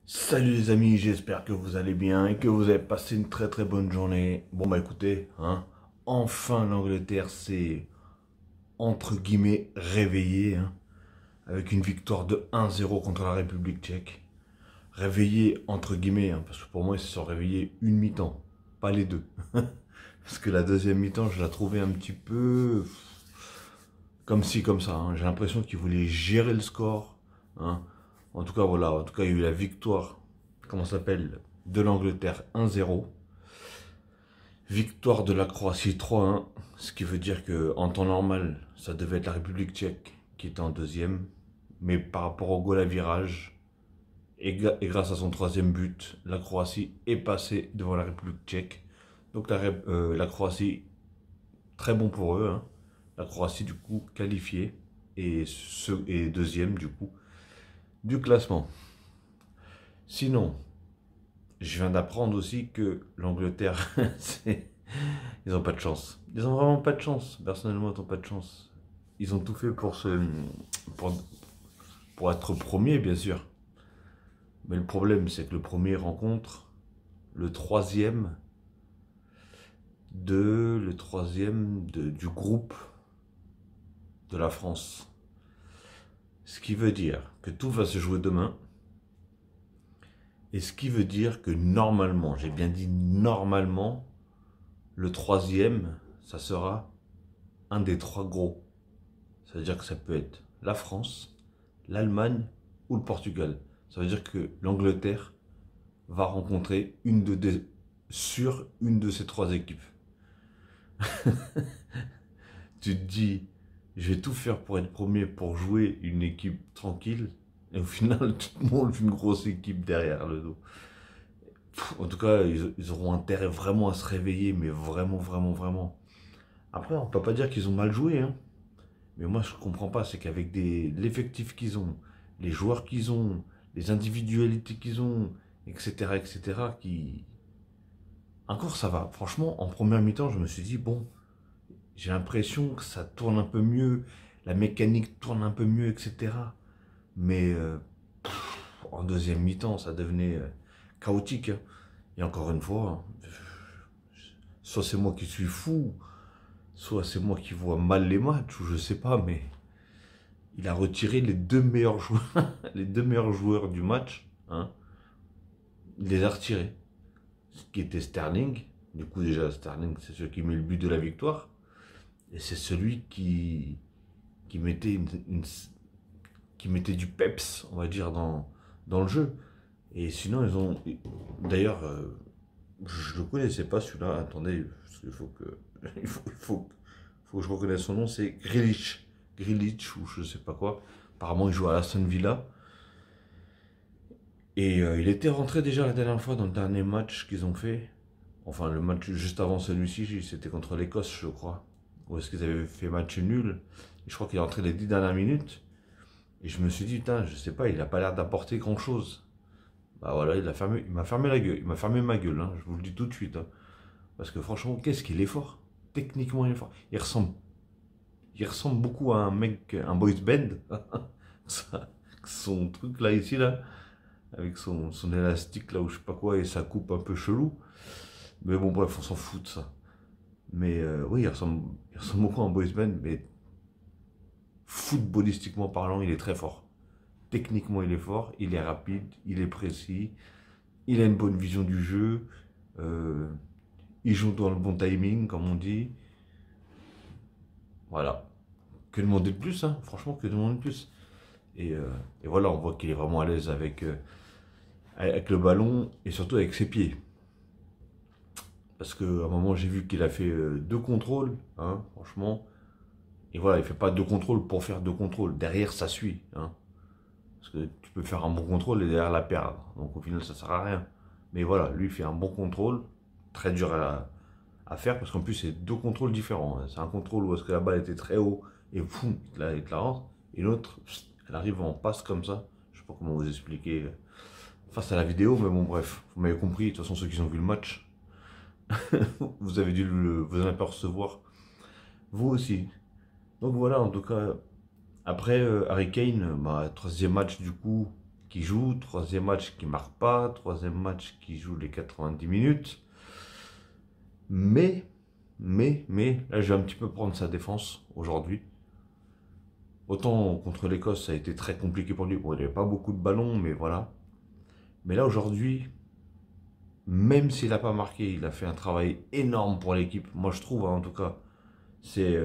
Salut les amis, j'espère que vous allez bien et que vous avez passé une très bonne journée. Bon bah écoutez, enfin l'Angleterre s'est entre guillemets réveillée, avec une victoire de 1-0 contre la République tchèque. Réveillée entre guillemets, parce que pour moi ils se sont réveillés une mi-temps, pas les deux. Parce que la deuxième mi-temps je la trouvais un petit peu comme ci comme ça. J'ai l'impression qu'ils voulaient gérer le score. hein. En tout cas voilà, en tout cas il y a eu la victoire, comment ça s'appelle, de l'Angleterre 1-0. Victoire de la Croatie 3-1, ce qui veut dire que en temps normal, ça devait être la République tchèque qui était en deuxième. Mais par rapport au goal à virage, et grâce à son troisième but, la Croatie est passée devant la République tchèque. Donc la Croatie, très bon pour eux. La Croatie du coup qualifiée et deuxième du coup du classement. Sinon, je viens d'apprendre aussi que l'Angleterre, ils n'ont pas de chance. Ils ont vraiment pas de chance. Personnellement, ils n'ont pas de chance. Ils ont tout fait pour, pour être premier, bien sûr. Mais le problème, c'est que le premier rencontre le troisième du groupe de la France. Ce qui veut dire que tout va se jouer demain. Et ce qui veut dire que normalement, j'ai bien dit normalement, le troisième, ça sera un des trois gros. Ça veut dire que ça peut être la France, l'Allemagne ou le Portugal. Ça veut dire que l'Angleterre va rencontrer sur une de ces trois équipes. Tu te dis, je vais tout faire pour être premier, pour jouer une équipe tranquille, et au final, tu te montes une grosse équipe derrière le dos. En tout cas, ils auront intérêt vraiment à se réveiller, mais vraiment. Après, on peut pas dire qu'ils ont mal joué, Mais moi, je comprends pas, c'est qu'avec l'effectif qu'ils ont, les joueurs qu'ils ont, les individualités qu'ils ont, etc., Encore, ça va. Franchement, en première mi-temps, je me suis dit, bon, j'ai l'impression que ça tourne un peu mieux, la mécanique tourne un peu mieux, etc. Mais en deuxième mi-temps, ça devenait chaotique. Et encore une fois, soit c'est moi qui suis fou, soit c'est moi qui vois mal les matchs, ou je sais pas, mais il a retiré les deux meilleurs joueurs, les deux meilleurs joueurs du match. Il les a retirés. Ce qui était Sterling. Du coup, déjà, Sterling, c'est celui qui met le but de la victoire. Et c'est celui qui mettait, qui mettait du peps, on va dire, dans le jeu. Et sinon, ils ont. D'ailleurs, je le connaissais pas celui-là. Attendez, parce qu'il faut que. Il faut que je reconnaisse son nom, c'est Grealish. Grealish, ou je sais pas quoi. Apparemment, il joue à Aston Villa. Et il était rentré déjà la dernière fois dans le dernier match qu'ils ont fait. Enfin, le match juste avant celui-ci, c'était contre l'Écosse, je crois. Ou est-ce qu'ils avaient fait match nul? Et je crois qu'il est rentré les 10 dernières minutes. Et je me suis dit, putain, je sais pas, il a pas l'air d'apporter grand-chose. Bah voilà, il m'a fermé la gueule, il m'a fermé ma gueule, je vous le dis tout de suite. Parce que franchement, qu'est-ce qu'il est fort? Techniquement, il est fort. Il ressemble beaucoup à un mec, un boys band. Son truc là, ici, là, avec son élastique là, ou je sais pas quoi, et sa coupe un peu chelou. Mais bon, bref, on s'en fout de ça. Mais oui, il ressemble beaucoup à un boys band, mais footballistiquement parlant, il est très fort. Techniquement, il est fort, il est rapide, il est précis, il a une bonne vision du jeu, euh, il joue dans le bon timing, comme on dit. Voilà. Que demander de plus, franchement, que demander de plus. Et voilà, on voit qu'il est vraiment à l'aise avec le ballon et surtout avec ses pieds. Parce qu'à un moment, j'ai vu qu'il a fait deux contrôles, franchement. Et voilà, il fait pas deux contrôles pour faire deux contrôles. Derrière, ça suit. Parce que tu peux faire un bon contrôle et derrière la perdre. Donc au final, ça sert à rien. Mais voilà, lui, il fait un bon contrôle. Très dur à faire parce qu'en plus, c'est deux contrôles différents. C'est un contrôle où est-ce que la balle était très haut et boum, il te la rentre. Et l'autre, elle arrive en passe comme ça. Je sais pas comment vous expliquer face à la vidéo, mais bon, bref, vous m'avez compris. De toute façon, ceux qui ont vu le match, vous avez dû vous en apercevoir. Vous aussi. Donc voilà, en tout cas, après Harry Kane, troisième match du coup, qui joue, troisième match qui marque pas, troisième match qui joue les 90 minutes. Mais, là, je vais un petit peu prendre sa défense aujourd'hui. Autant contre l'Écosse, ça a été très compliqué pour lui. Bon, il n'y avait pas beaucoup de ballons, mais voilà. Mais là, aujourd'hui, même s'il n'a pas marqué, il a fait un travail énorme pour l'équipe. Moi, je trouve, hein, en tout cas, c'est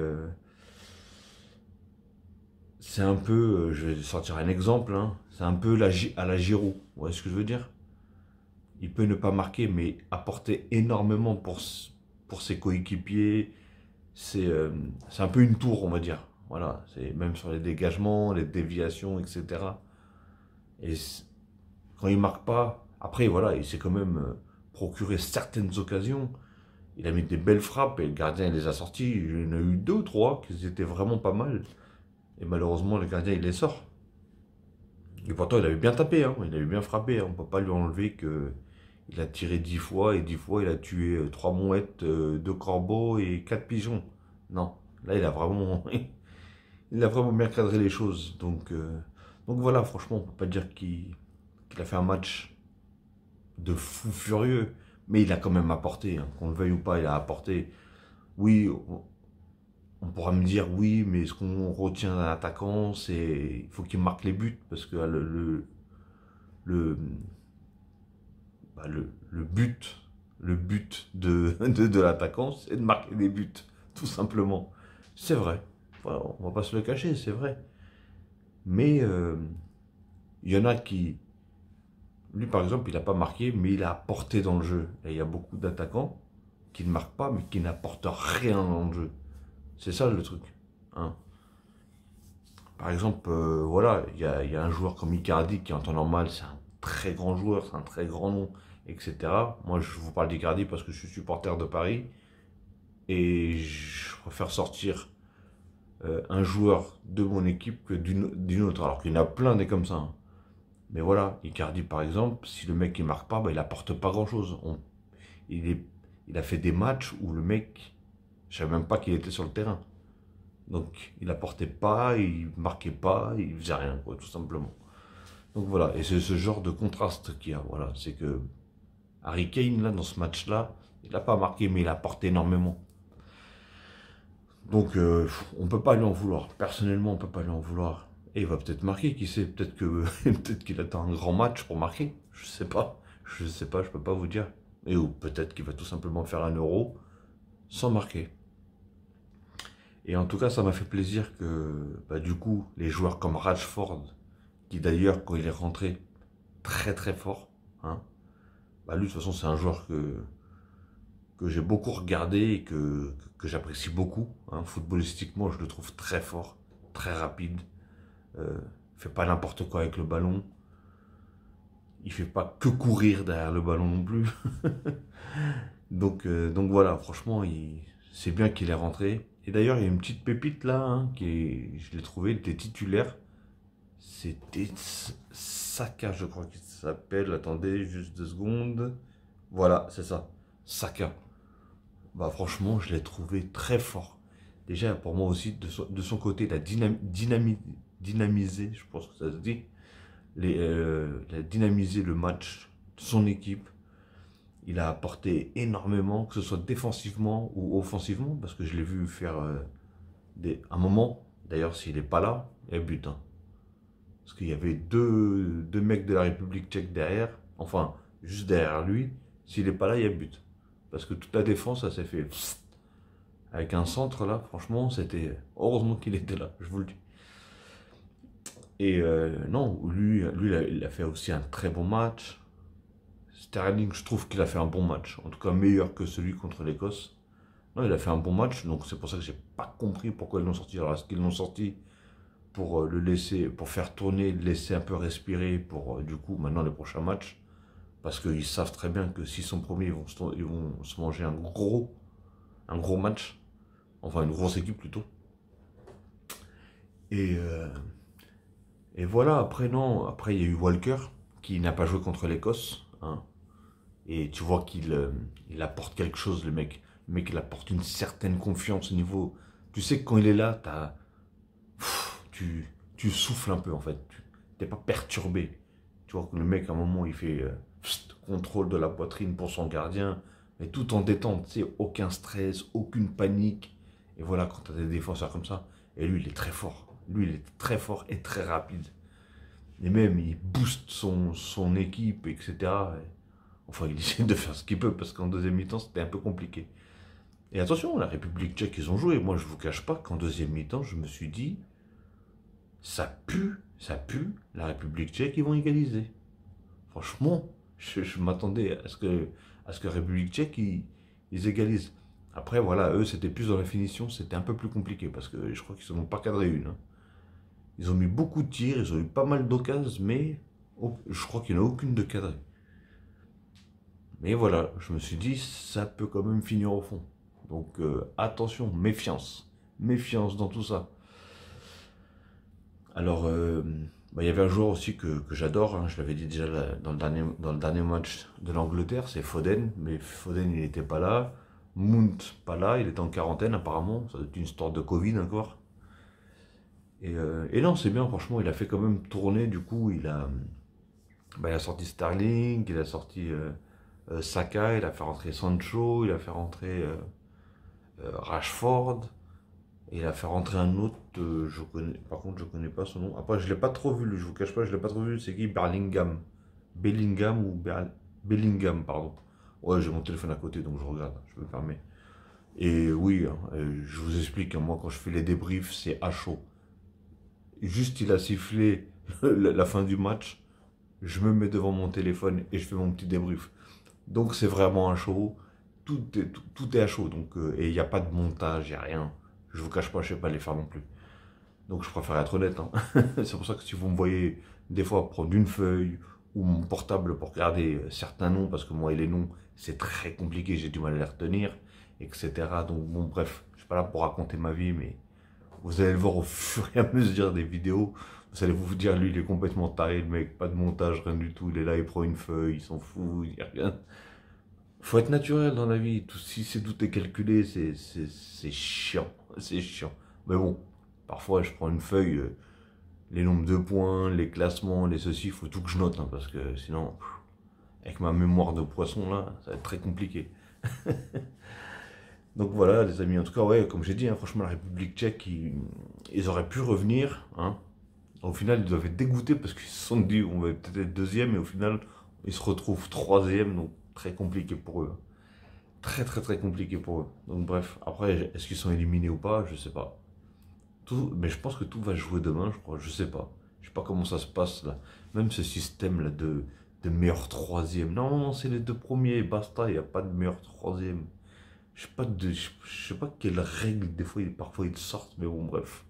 un peu, je vais sortir un exemple, hein, c'est un peu à la Giroud. Vous voyez ce que je veux dire? Il peut ne pas marquer, mais apporter énormément pour ses coéquipiers. C'est un peu une tour, on va dire. Voilà, c'est même sur les dégagements, les déviations, etc. Et quand il marque pas, après, voilà, il s'est quand même procuré certaines occasions. Il a mis des belles frappes et le gardien il les a sorties. Il y en a eu 2 ou 3 qui étaient vraiment pas mal. Et malheureusement, le gardien il les sort. Et pourtant, il avait bien tapé, hein, il avait bien frappé. Hein. On ne peut pas lui enlever qu'il a tiré 10 fois et 10 fois il a tué 3 mouettes, 2 corbeaux et 4 pigeons. Non, là il a vraiment, il a vraiment bien cadré les choses. Donc voilà, franchement, on ne peut pas dire qu'il a fait un match de fou furieux. Mais il a quand même apporté, hein. Qu'on le veuille ou pas, il a apporté. Oui, on pourra me dire, oui, mais ce qu'on retient d'un attaquant, c'est il faut qu'il marque les buts, parce que le, le but de l'attaquant, c'est de marquer des buts, tout simplement. C'est vrai, voilà, on va pas se le cacher, c'est vrai. Mais il y en a qui, lui par exemple, il n'a pas marqué, mais il a apporté dans le jeu. Et il y a beaucoup d'attaquants qui ne marquent pas, mais qui n'apportent rien dans le jeu. C'est ça le truc. Hein. Par exemple, voilà, il y a un joueur comme Icardi qui en temps normal, c'est un très grand joueur, c'est un très grand nom, etc. Moi, je vous parle d'Icardi parce que je suis supporter de Paris et je préfère sortir un joueur de mon équipe que d'une autre. Alors qu'il y en a plein des comme ça. Hein. Mais voilà, Icardi par exemple, si le mec il marque pas, bah, il apporte pas grand-chose. Il a fait des matchs où le mec, je savais même pas qu'il était sur le terrain. Donc, il apportait pas, il marquait pas, il faisait rien, quoi, tout simplement. Donc voilà, et c'est ce genre de contraste qu'il y a. Voilà, c'est que Harry Kane, là, dans ce match-là, il n'a pas marqué, mais il a apporté énormément. Donc, on peut pas lui en vouloir. Personnellement, on peut pas lui en vouloir. Et il va peut-être marquer, qui sait, peut-être qu'il attend un grand match pour marquer. Je sais pas. Je sais pas, je peux pas vous dire. Et ou peut-être qu'il va tout simplement faire un euro sans marquer. Et en tout cas, ça m'a fait plaisir que, bah, du coup, les joueurs comme Rashford, qui d'ailleurs, quand il est rentré, très très fort, hein, bah lui, de toute façon, c'est un joueur que j'ai beaucoup regardé et que j'apprécie beaucoup. Hein. Footballistiquement, je le trouve très fort, très rapide. Fait pas n'importe quoi avec le ballon. Il fait pas que courir derrière le ballon non plus. donc voilà, franchement, c'est bien qu'il est rentré. Et d'ailleurs, il y a une petite pépite là, hein, je l'ai trouvé, il était titulaire. C'était Saka, je crois qu'il s'appelle. Attendez, juste 2 secondes. Voilà, c'est ça. Saka. Bah franchement, je l'ai trouvé très fort. Déjà, pour moi aussi, de son côté, il a dynamisé, je pense que ça se dit, il a dynamisé le match de son équipe. Il a apporté énormément, que ce soit défensivement ou offensivement, parce que je l'ai vu faire un moment. D'ailleurs, s'il n'est pas là, il y a but. Hein. Parce qu'il y avait deux mecs de la République tchèque derrière, enfin, juste derrière lui. S'il n'est pas là, il y a but. Parce que toute la défense, ça s'est fait avec un centre là, franchement, c'était heureusement qu'il était là, je vous le dis. Et non, lui il a fait aussi un très bon match. Sterling, je trouve qu'il a fait un bon match, en tout cas meilleur que celui contre l'Écosse. Non, il a fait un bon match, donc c'est pour ça que j'ai pas compris pourquoi ils l'ont sorti. Alors, est-ce qu'ils l'ont sorti pour le laisser, pour faire tourner, le laisser un peu respirer pour du coup maintenant les prochains matchs, parce qu'ils savent très bien que s'ils sont premiers, ils vont se manger un gros match, enfin une grosse équipe plutôt. Et voilà, après non, après il y a eu Walker qui n'a pas joué contre l'Écosse, hein, et tu vois il apporte quelque chose le mec. Le mec il apporte une certaine confiance au niveau. Tu sais que quand il est là, tu souffles un peu en fait. Tu n'es pas perturbé. Tu vois que le mec, à un moment, il fait contrôle de la poitrine pour son gardien, mais tout en détente, tu sais, aucun stress, aucune panique. Et voilà, quand tu as des défenseurs comme ça, et lui, il est très fort. Lui, il est très fort et très rapide. Et même, il booste son équipe, etc. Enfin, il essaie de faire ce qu'il peut, parce qu'en deuxième mi-temps, c'était un peu compliqué. Et attention, la République tchèque, ils ont joué. Moi, je vous cache pas qu'en deuxième mi-temps, je me suis dit, ça pue, la République tchèque, ils vont égaliser. Franchement, je m'attendais à ce que la République tchèque, ils égalisent. Après, voilà, eux, c'était plus dans la finition, c'était un peu plus compliqué, parce que je crois qu'ils ne sont pas cadré une. Hein. Ils ont mis beaucoup de tirs, ils ont eu pas mal d'occasions, mais je crois qu'il n'y en a aucune de cadrée. Mais voilà, je me suis dit, ça peut quand même finir au fond. Donc attention, méfiance. Méfiance dans tout ça. Alors, il y avait un joueur aussi que j'adore, hein, je l'avais dit déjà dans le dernier match de l'Angleterre, c'est Foden. Mais Foden, il n'était pas là. Mount, pas là, il était en quarantaine apparemment. Ça doit être une histoire de Covid encore. Et non, c'est bien, franchement, il a fait quand même tourner. Du coup, il a sorti Sterling, il a sorti Saka, il a fait rentrer Sancho, il a fait rentrer Rashford. Et il a fait rentrer un autre, par contre je connais pas son nom. Après je l'ai pas trop vu, je vous cache pas, je l'ai pas trop vu, c'est qui? Bellingham, pardon. Ouais, j'ai mon téléphone à côté donc je regarde, je me permets. Et oui, hein, je vous explique, hein, moi quand je fais les débriefs, c'est à chaud. Juste il a sifflé la fin du match, je me mets devant mon téléphone et je fais mon petit débrief. Donc c'est vraiment à chaud, tout est à chaud, donc, et il n'y a pas de montage, il n'y a rien. Je vous cache pas, je sais pas les faire non plus. Donc je préfère être honnête. Hein. C'est pour ça que si vous me voyez des fois prendre une feuille ou mon portable pour regarder certains noms, parce que moi et les noms, c'est très compliqué, j'ai du mal à les retenir, etc. Donc bon, bref, je suis pas là pour raconter ma vie, mais vous allez le voir au fur et à mesure des vidéos. Vous allez vous dire, lui, il est complètement taré, le mec, pas de montage, rien du tout. Il est là, il prend une feuille, il s'en fout, il rien. Faut être naturel dans la vie. Si c'est tout est calculé, c'est chiant. C'est chiant. Mais bon, parfois je prends une feuille, les nombres de points, les classements, les ceci, il faut tout que je note, hein, parce que sinon, avec ma mémoire de poisson là, ça va être très compliqué. Donc voilà, les amis, en tout cas, ouais, comme j'ai dit, hein, franchement, la République tchèque, ils auraient pu revenir. Hein. Au final, ils doivent être dégoûtés parce qu'ils se sont dit, on va peut-être être deuxième, et au final, ils se retrouvent troisième, donc très compliqué pour eux. Très très très compliqué pour eux. Donc bref, après, est-ce qu'ils sont éliminés ou pas? Je sais pas. Mais je pense que tout va jouer demain, je crois. Je sais pas. Je sais pas comment ça se passe là. Même ce système là de meilleur troisième. Non, non, c'est les deux premiers, basta, il n'y a pas de meilleur troisième. Je sais pas quelles règles, des fois, parfois ils sortent, mais bon, bref.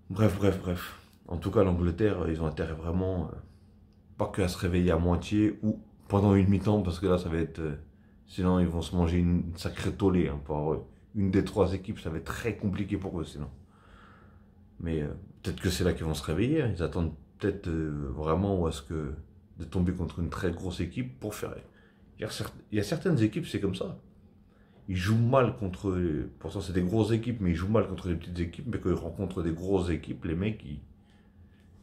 Bref, bref, bref. En tout cas, l'Angleterre, ils ont intérêt vraiment, pas que à se réveiller à moitié ou pendant une mi-temps, parce que là, ça va être. Sinon, ils vont se manger une sacrée tollée. Hein, pour une des trois équipes, ça va être très compliqué pour eux, sinon. Mais peut-être que c'est là qu'ils vont se réveiller. Hein. Ils attendent peut-être vraiment ou à ce que de tomber contre une très grosse équipe pour faire. Il y a certaines équipes, c'est comme ça. Ils jouent mal contre. Pourtant, c'est des grosses équipes, mais ils jouent mal contre les petites équipes. Mais quand ils rencontrent des grosses équipes, les mecs,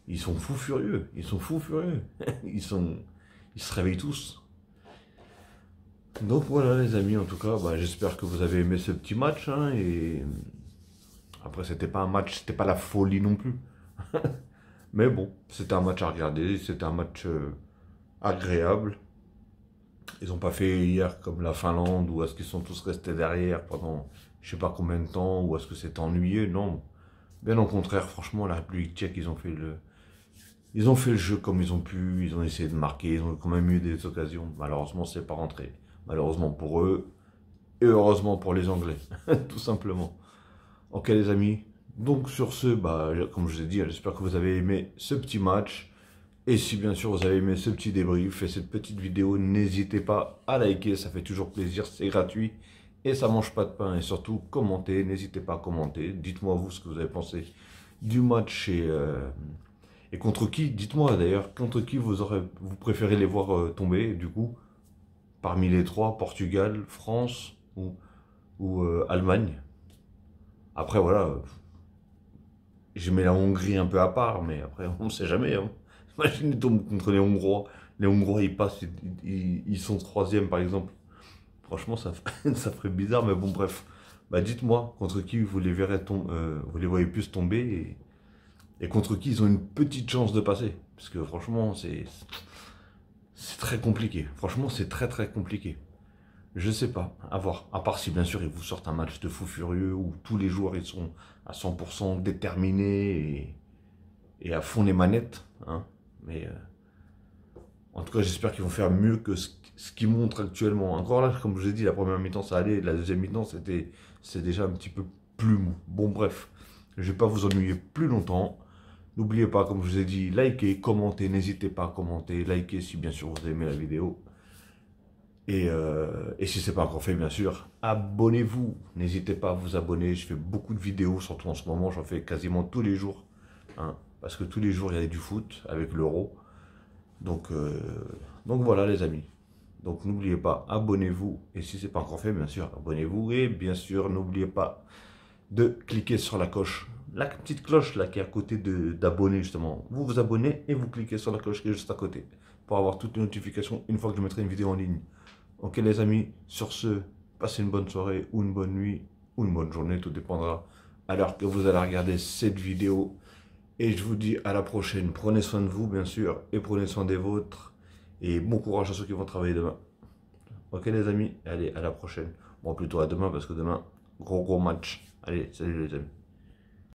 ils sont fous furieux. Ils sont fous furieux. Ils se réveillent tous. Donc voilà les amis, en tout cas, j'espère que vous avez aimé ce petit match. Hein, et après, c'était pas un match, c'était pas la folie non plus. Mais bon, c'était un match à regarder, c'était un match agréable. Ils n'ont pas fait hier comme la Finlande, ou est-ce qu'ils sont tous restés derrière pendant je sais pas combien de temps, ou est-ce que c'est ennuyeux. Non, bien au contraire, franchement, la République tchèque, ils ont fait le jeu comme ils ont pu, ils ont essayé de marquer, ils ont quand même eu des occasions. Malheureusement, c'est pas rentré. Malheureusement pour eux, et heureusement pour les Anglais, tout simplement. Ok les amis, donc sur ce, comme je vous ai dit, j'espère que vous avez aimé ce petit match. Et si bien sûr vous avez aimé ce petit débrief et cette petite vidéo, n'hésitez pas à liker, ça fait toujours plaisir, c'est gratuit. Et ça mange pas de pain, et surtout commentez, n'hésitez pas à commenter. Dites-moi vous ce que vous avez pensé du match et contre qui, dites-moi d'ailleurs, contre qui vous préférez les voir tomber du coup. Parmi les trois, Portugal, France ou Allemagne. Après, voilà, je mets la Hongrie un peu à part, mais après, on ne sait jamais. Hein. Imagine, ils tombent contre les Hongrois. Les Hongrois, ils passent, ils sont troisième, par exemple. Franchement, ça ferait bizarre, mais bon, bref. Bah, dites-moi, contre qui vous les verrez vous les voyez plus tomber et contre qui ils ont une petite chance de passer. Parce que franchement, c'est très compliqué. Franchement, c'est très très compliqué. Je sais pas, à voir. À part si bien sûr ils vous sortent un match de fou furieux où tous les joueurs ils sont à 100% déterminés et à fond les manettes. Hein. Mais en tout cas, j'espère qu'ils vont faire mieux que ce qu'ils montrent actuellement. Encore là, comme je vous ai dit, la première mi-temps ça allait, la deuxième mi-temps c'est déjà un petit peu plus mou. Bon, bref, je vais pas vous ennuyer plus longtemps. N'oubliez pas, comme je vous ai dit, likez, commentez, n'hésitez pas à commenter, likez si bien sûr vous aimez la vidéo. Et si ce n'est pas encore fait, bien sûr, abonnez-vous. N'hésitez pas à vous abonner. Je fais beaucoup de vidéos, surtout en ce moment. J'en fais quasiment tous les jours. Hein, parce que tous les jours, il y a du foot avec l'Euro. Donc voilà, les amis. Donc n'oubliez pas, abonnez-vous. Et si ce n'est pas encore fait, bien sûr, abonnez-vous. Et bien sûr, n'oubliez pas de cliquer sur la petite cloche là qui est à côté d'abonner, justement. Vous vous abonnez et vous cliquez sur la cloche qui est juste à côté pour avoir toutes les notifications une fois que je mettrai une vidéo en ligne. Ok les amis, sur ce, passez une bonne soirée ou une bonne nuit ou une bonne journée, tout dépendra à l'heure que vous allez regarder cette vidéo. Et je vous dis à la prochaine. Prenez soin de vous bien sûr et prenez soin des vôtres. Et bon courage à ceux qui vont travailler demain. Ok les amis, allez à la prochaine. Bon plutôt à demain parce que demain, gros match. Allez, salut les amis.